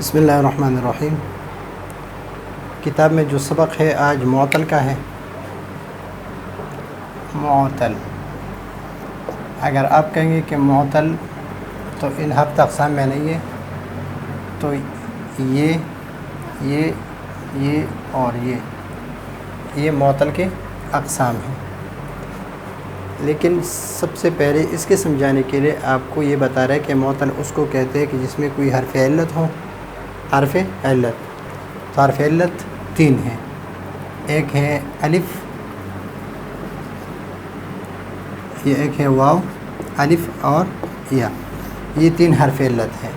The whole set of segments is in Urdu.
بسم اللہ الرحمن الرحیم۔ کتاب میں جو سبق ہے آج معطل کا ہے۔ معطل، اگر آپ کہیں گے کہ معطل تو ان ہفتہ اقسام میں نہیں ہے، تو یہ اور یہ معطل کے اقسام ہیں۔ لیکن سب سے پہلے اس کے سمجھانے کے لیے آپ کو یہ بتا رہا ہے کہ معطل اس کو کہتے ہیں کہ جس میں کوئی حرف علت ہو۔ حرف علت، تو حرف علت تین ہیں، ایک ہے الف، یہ ایک ہے واو، الف اور یا، یہ تین حرف علت ہیں۔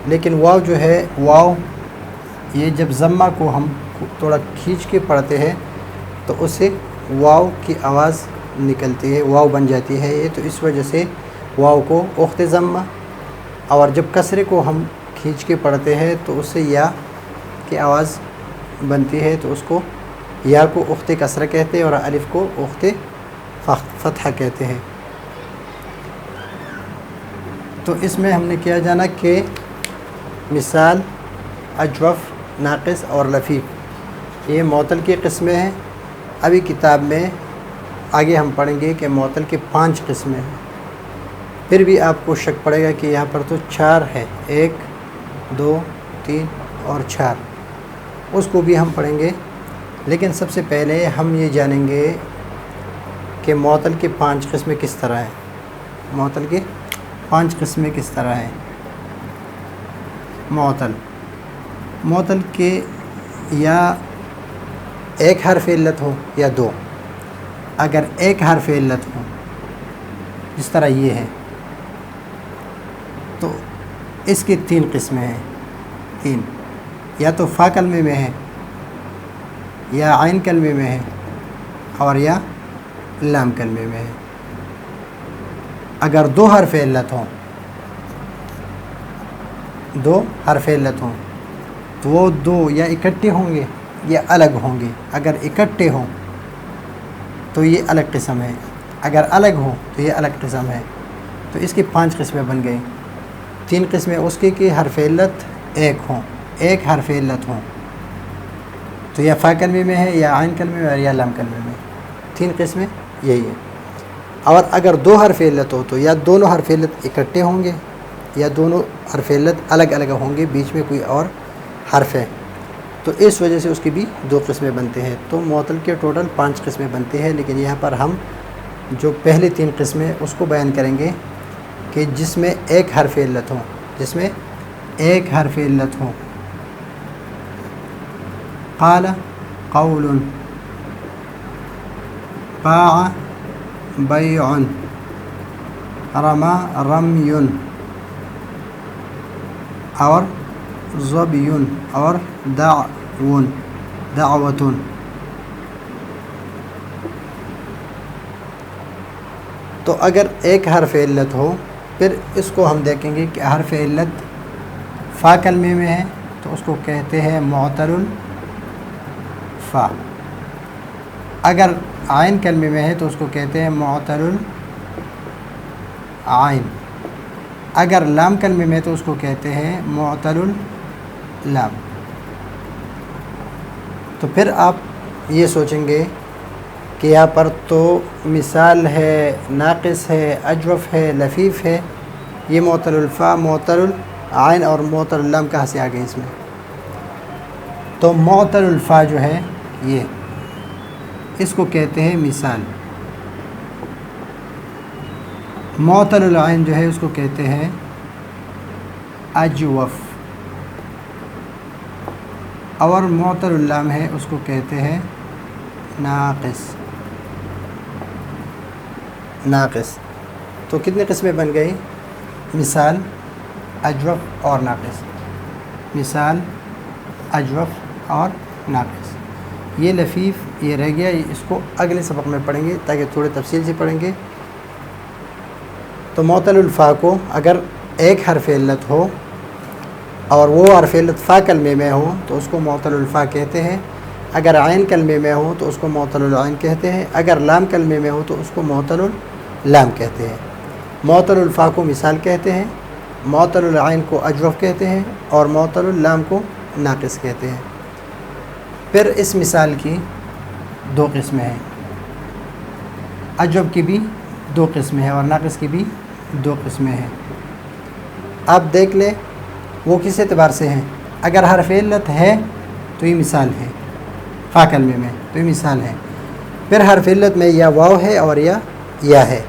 لیکن واو جو ہے، واو یہ جب ضمہ کو ہم تھوڑا کھینچ کے پڑھتے ہیں تو اسے واو کی آواز نکلتی ہے، واو بن جاتی ہے یہ، تو اس وجہ سے واو کو اخت ضمہ، اور جب کسرے کو ہم کھینچ کے پڑھتے ہیں تو اس سے یا کی آواز بنتی ہے، تو اس کو یا کو اخت کسرہ کہتے ہیں اور الف کو اخت فتحہ کہتے ہیں۔ تو اس میں ہم نے کیا جانا کہ مثال، اجوف، ناقص اور لفیف، یہ معطل کی قسمیں ہیں۔ ابھی کتاب میں آگے ہم پڑھیں گے کہ معطل کے 5 قسمیں ہیں، پھر بھی آپ کو شک پڑے گا کہ یہاں پر تو 4 ہے، 1 2 3 اور 4، اس کو بھی ہم پڑھیں گے۔ لیکن سب سے پہلے ہم یہ جانیں گے کہ معطل کے 5 قسمیں کس طرح ہیں۔ معطل کے 5 قسمیں کس طرح ہیں۔ معطل کے یا ایک حرف علت ہو یا 2۔ اگر ایک حرف علت ہو جس طرح یہ ہے تو اس کی 3 قسمیں ہیں، 3، یا تو فا کلمے میں ہے، یا عین کلمے میں ہے، اور یا لام کلمے میں ہے۔ اگر 2 حرف علت ہوں، 2 حرف علت ہوں تو وہ 2 یا اکٹھے ہوں گے یا الگ ہوں گے۔ اگر اکٹھے ہوں تو یہ الگ قسم ہے، اگر الگ ہو تو یہ الگ قسم ہے۔ تو اس کی 5 قسمیں بن گئیں۔ 3 قسمیں اس کی کہ حرف علت ایک حرف علت ہوں، تو یا فا کلمے میں ہے، یا عین کلمے میں، یا لام کلمے میں۔ 3 قسمیں یہی ہیں۔ اور اگر 2 حرف علت ہو تو یا دونوں حرف علت اکٹھے ہوں گے یا دونوں حرف علت الگ الگ ہوں گے، بیچ میں کوئی اور حرف ہے، تو اس وجہ سے اس کی بھی 2 قسمیں بنتے ہیں۔ تو معطل کے ٹوٹل 5 قسمیں بنتے ہیں، لیکن یہاں پر ہم جو پہلے 3 قسمیں اس کو بیان کریں گے کہ جس میں ایک حرف علت ہو، جس میں ایک حرف علت ہو۔ قال قول، باع بیع، رما رمی، اور ظبی اور دعوت۔ تو اگر ایک حرف علت ہو، پھر اس کو ہم دیکھیں گے کہ حرف علت فا کلمے میں ہے تو اس کو کہتے ہیں معطل الفا۔ اگر عین کلمے میں ہے تو اس کو کہتے ہیں معطل العین۔ اگر لام کلمے میں تو اس کو کہتے ہیں معطل اللام۔ تو پھر آپ یہ سوچیں گے کہ یہاں پر تو مثال ہے، ناقص ہے، اجوف ہے، لفیف ہے، یہ معطل الفا، معطل العین اور معطل اللام کہاں سے آ گئے اس میں؟ تو معطل الفا جو ہے یہ، اس کو کہتے ہیں مثال۔ معطل العین جو ہے اس کو کہتے ہیں اجوف، اور معطل اللام ہے اس کو کہتے ہیں ناقص۔ تو کتنے قسمیں بن گئی؟ مثال، اجوف اور ناقص، مثال، اجوف اور ناقص۔ یہ لفیف یہ رہ گیا، اس کو اگلے سبق میں پڑھیں گے تاکہ تھوڑے تفصیل سے پڑھیں گے۔ تو معطل الفا کو اگر ایک حرف علت ہو اور وہ حرف علت فا کلمے میں ہو تو اس کو معطل الفا کہتے ہیں۔ اگر عین کلمے میں ہو تو اس کو معطل العین کہتے ہیں۔ اگر لام کلمے میں ہو تو اس کو معطل اللام کہتے ہیں۔ معطل الفا کو مثال کہتے ہیں، معطل العین کو اجوف کہتے ہیں اور معطل اللام کو ناقص کہتے ہیں۔ پھر اس مثال کی دو قسمیں ہیں، اجوف کی بھی دو قسمیں ہیں اور ناقص کی بھی دو قسمیں ہیں۔ آپ دیکھ لیں وہ کس اعتبار سے ہیں۔ اگر حرف علت ہے تو یہ مثال ہے، فا کلمے میں تو یہ مثال ہے۔ پھر حرف علت میں یا واو ہے اور یا ہے۔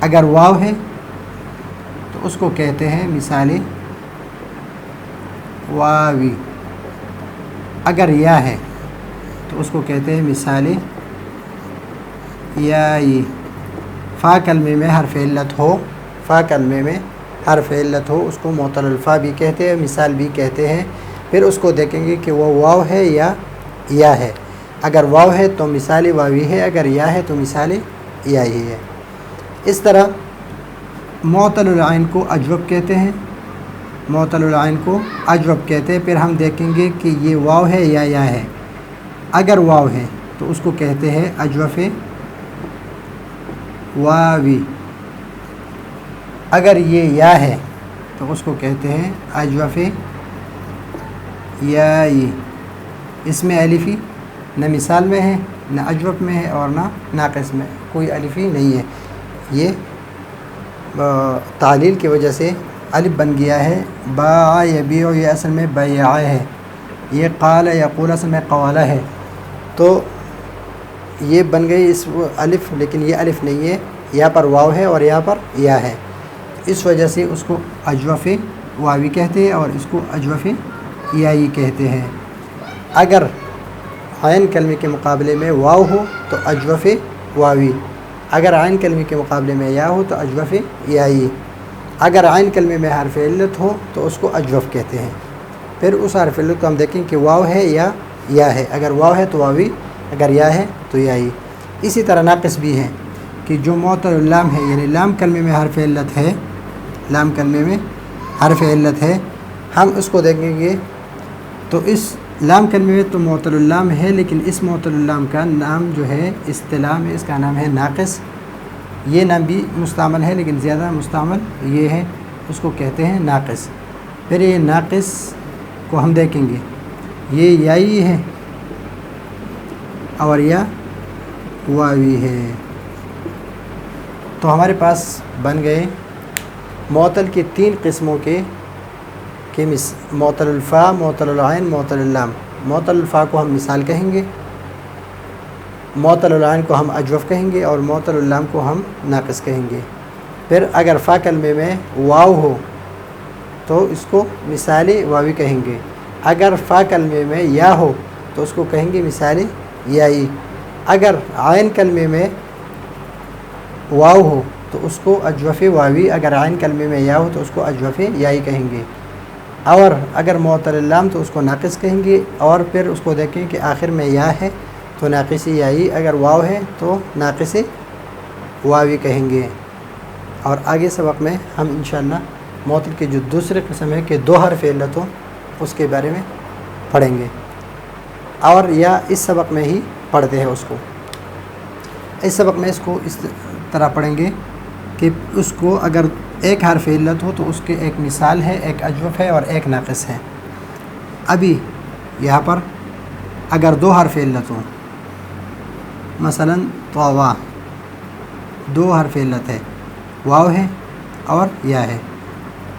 اگر واو ہے تو اس کو کہتے ہیں مثال واوی، اگر یا ہے تو اس کو کہتے ہیں مثال یائی۔ فا کلمے میں حرف علت ہو، فا کلمے میں حرف علت ہو اس کو معطل الفا بھی کہتے ہیں، مثال بھی کہتے ہیں۔ پھر اس کو دیکھیں گے کہ وہ واو ہے یا ہے۔ اگر واو ہے تو مثال واوی ہے، اگر یا ہے تو مثال یائی ہے۔ اس طرح معطل العین کو اجوف کہتے ہیں، معطل العین کو اجوف کہتے ہیں۔ پھر ہم دیکھیں گے کہ یہ واو ہے یا ہے۔ اگر واو ہے تو اس کو کہتے ہیں اجوف واوی، اگر یہ یا ہے تو اس کو کہتے ہیں اجوف یائی۔ اس میں الفی نہ مثال میں ہے، نہ اجوف میں ہے اور نہ ناقص میں، کوئی الفی نہیں ہے۔ یہ تعلیل کی وجہ سے الف بن گیا ہے۔ باع یبیع یہ اصل میں بیع ہے، یہ قال یقول اصل میں قوالہ ہے، تو یہ بن گئی اس الف، لیکن یہ الف نہیں ہے، یہاں پر واو ہے اور یہاں پر یا ہے، اس وجہ سے اس کو اجوف واوی کہتے ہیں اور اس کو اجوف یائی کہتے ہیں۔ اگر عین کلمے کے مقابلے میں واو ہو تو اجوف واوی، اگر عین کلمے کے مقابلے میں یا ہو تو اجوف یائی۔ اگر عین کلمے میں حرف علت ہو تو اس کو اجوف کہتے ہیں۔ پھر اس حرف علت کو ہم دیکھیں کہ واو ہے یا ہے، اگر واو ہے تو واوی، اگر یا ہے تو یائی۔ اسی طرح ناقص بھی ہے کہ جو معطل اللام ہے، یعنی لام کلمے میں حرف علت ہے، لام کلمے میں حرف علت ہے، ہم اس کو دیکھیں گے تو اس لام کلمے میں تو معطل اللام ہے، لیکن اس معطل اللام کا نام جو ہے اصطلاح میں اس کا نام ہے ناقص۔ یہ نام بھی مستعمل ہے لیکن زیادہ مستعمل یہ ہے، اس کو کہتے ہیں ناقص۔ پھر یہ ناقص کو ہم دیکھیں گے، یہ یائی ہے اور یا واوی ہے۔ تو ہمارے پاس بن گئے معطل کی تین قسموں کے معطل الفا، معطل العین، معطل اللام۔ معطل الفا کو ہم مثال کہیں گے، معطل العین کو ہم اجوف کہیں گے اور معطل اللام کو ہم ناقص کہیں گے۔ پھر اگر فا کلمے میں واو ہو تو اس کو مثال واوی کہیں گے، اگر فا کلمے میں یا ہو تو اس کو کہیں گے مثال یائی، اگر عین کلمے میں واو ہو تو اس کو اجوف واوی، اگر عین کلمے میں یا ہو تو اس کو اجوف یائی کہیں گے، اور اگر معطل اللام تو اس کو ناقص کہیں گے۔ اور پھر اس کو دیکھیں کہ آخر میں یا ہے تو ناقص یائی، اگر واو ہے تو ناقص واوی کہیں گے۔ اور آگے سبق میں ہم انشاءاللہ معطل کی جو دوسری قسم ہے کہ دو حرف علت ہوں اس کے بارے میں پڑھیں گے، اور یا اس سبق میں ہی پڑھتے ہیں اس کو۔ اس سبق میں اس کو اس طرح پڑھیں گے کہ اس کو اگر ایک حرف علت ہو تو اس کے ایک مثال ہے، ایک اجوف ہے اور ایک ناقص ہے۔ ابھی یہاں پر اگر دو حرف علت ہوں، مثلا طوا، دو حرف علت ہے، واو ہے اور یا ہے،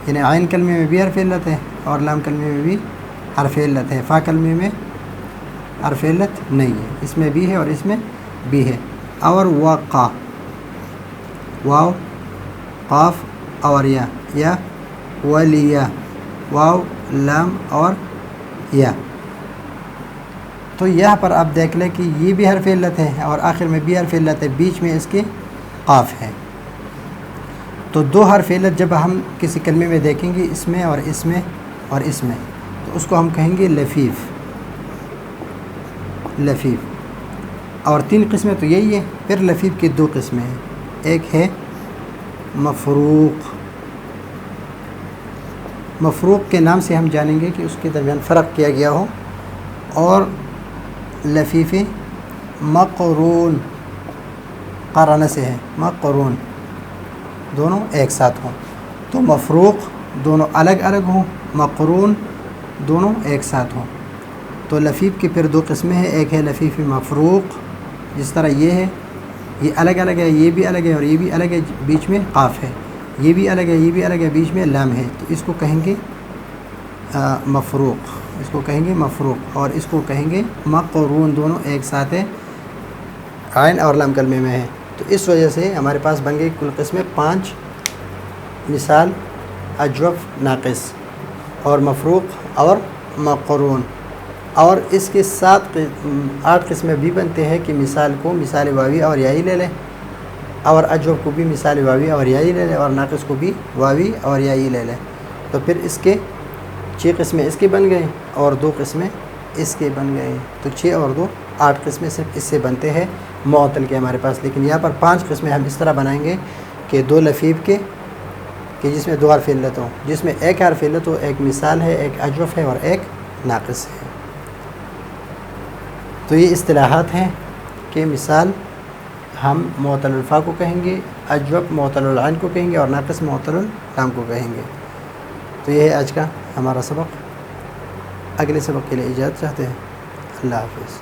یعنی عین کلمے میں بھی حرف علت ہے اور لام کلمے میں بھی حرف علت ہے، فا کلمے میں حرف علت نہیں ہے، اس میں بھی ہے اور اس میں بھی ہے۔ اور وقا، واو، قاف اور یا ولیا، واو، لام اور یا۔ تو یہاں پر آپ دیکھ لیں کہ یہ بھی حرف علت ہے اور آخر میں بھی حرف علت ہے، بیچ میں اس کے قاف ہے۔ تو دو حرف علت جب ہم کسی کلمے میں دیکھیں گے، اس میں اور اس میں اور اس میں، تو اس کو ہم کہیں گے لفیف، لفیف۔ اور تین قسمیں تو یہی ہے۔ پھر لفیف کی دو قسمیں ہیں، ایک ہے مفروق۔ مفروق کے نام سے ہم جانیں گے کہ اس کے درمیان فرق کیا گیا ہو، اور لفیف مقرون، قرانہ سے ہے، مقرون، دونوں ایک ساتھ ہوں۔ تو مفروق دونوں الگ الگ ہوں، مقرون دونوں ایک ساتھ ہوں۔ تو لفیف کی پھر دو قسمیں ہیں، ایک ہے لفیف مفروق، جس طرح یہ ہے، یہ الگ الگ ہے، یہ بھی الگ ہے اور یہ بھی الگ ہے، بیچ میں قاف ہے، یہ بھی الگ ہے، یہ بھی الگ ہے، بیچ میں لام ہے، تو اس کو کہیں گے مفروق، اس کو کہیں گے مفروق، اور اس کو کہیں گے مقرون، دونوں ایک ساتھ ہے، عین اور لام کلمے میں ہے۔ تو اس وجہ سے ہمارے پاس بن گئی کل قسمیں 5 مثال اجوف ناقص اور مفروق اور مقرون، اور اس کے 8 قسمیں بھی بنتے ہیں کہ مثال کو مثال واوی اور یائی لے لیں، اور اجوف کو بھی مثال واوی اور یائی لے لیں، اور ناقص کو بھی واوی اور یائی لے لیں، تو پھر اس کے 6 قسمیں اس کے بن گئے اور 2 قسمیں اس کے بن گئے، تو 6 اور 2 8 قسمیں صرف اس سے بنتے ہیں معطل کے ہمارے پاس۔ لیکن یہاں پر 5 قسمیں ہم اس طرح بنائیں گے کہ 2 لفیف کے، کہ جس میں 2 حرف علت ہوں، جس میں ایک حرف علت ہو، ایک مثال ہے، ایک اجوف ہے اور ایک ناقص ہے۔ تو یہ اصطلاحات ہیں کہ مثال ہم معطل الفا کو کہیں گے، اجوف معطل العین کو کہیں گے، اور ناقص معطل اللام کو کہیں گے۔ تو یہ ہے آج کا ہمارا سبق، اگلے سبق کے لیے اجازت چاہتے ہیں، اللہ حافظ۔